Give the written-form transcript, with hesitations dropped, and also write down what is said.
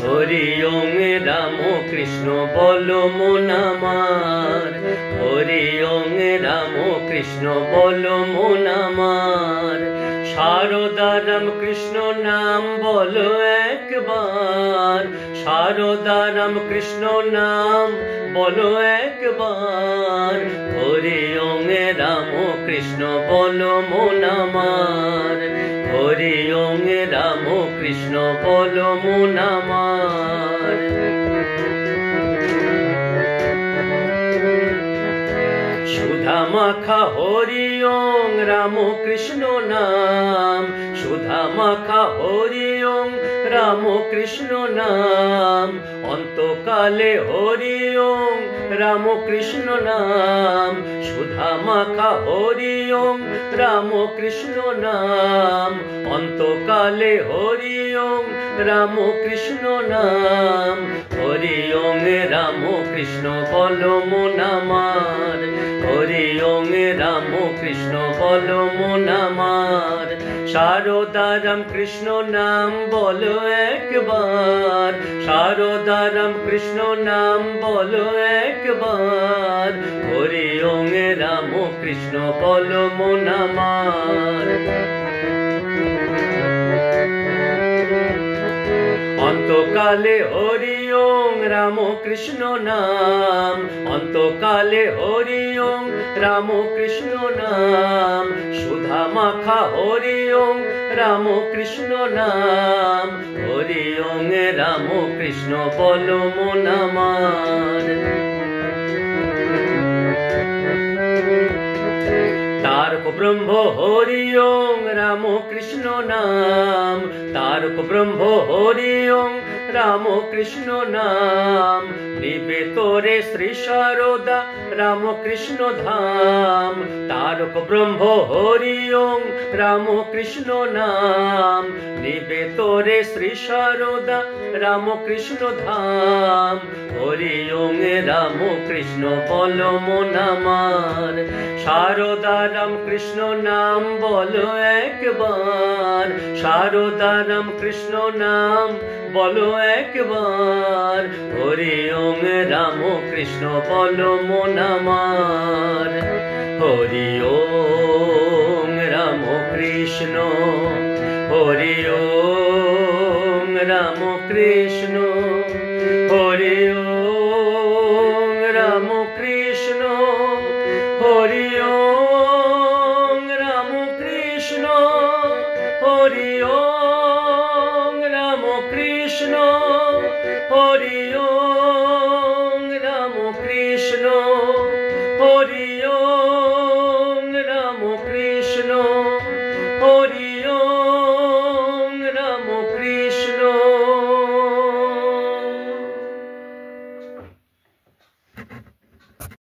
হরি ওং রাম কৃষ্ণ বলো মন আমার, হরি ওং রাম কৃষ্ণ বলো মন আমার। সারদা রাম কৃষ্ণ নাম বলো একবার, সারদা রাম কৃষ্ণ নাম বলো একবার। হরি ওং রাম কৃষ্ণ বলো মন আমার, হরি ওং রাম কৃষ্ণ বলো মন আমার। সুধা মাখা হরি ওং রাম কৃষ্ণ নাম, সুধা মাখা হরি ওং রাম কৃষ্ণ নাম। অন্তকালে হরি ওং রাম কৃষ্ণ নাম, সুধা মাখা হরি ওং রাম কৃষ্ণ নাম। অন্তকালে হরি ওং রাম কৃষ্ণ নাম, হরি ওং রাম কৃষ্ণ বলো মন আমার, হরি ওং রাম কৃষ্ণ বলো মন আমার। সারদা রাম কৃষ্ণ নাম বলো একবার, সারদা রাম কৃষ্ণ নাম বলো একবার। হরি ওং রাম কৃষ্ণ বলো মন আমার। অন্তকালে হরি ওং রাম কৃষ্ণ নাম, অন্তকালে হরি ওং রাম কৃষ্ণ নাম। সুধা মাখা হরি ওং রাম কৃষ্ণ নাম, হরি ওং রাম কৃষ্ণ বলো মন আমার। তারক ব্রহ্ম হরি ওং রাম কৃষ্ণ নাম, তারক ব্রহ্ম হরি ওং রাম কৃষ্ণ নাম। নিবে তোরে শ্রী সারদা রাম কৃষ্ণ ধাম, তারক ব্রহ্ম হরি ওং রাম কৃষ্ণ নাম। নিবে তোরে শ্রী সারদা রাম কৃষ্ণ ধাম, হরি ওং রাম কৃষ্ণ বলো মন আমার। সারদা রাম কৃষ্ণ নাম বলো একবার, সারদা রাম কৃষ্ণ নাম বলো একবার। হরি ওং রাম কৃষ্ণ বলো মন আমার, হরি ওং রাম কৃষ্ণ, হরি ওং রাম কৃষ্ণ, হরি ওং রাম কৃষ্ণ, হরি ওং রাম কৃষ্ণ, হরি ওং রাম কৃষ্ণ, হরি ওং।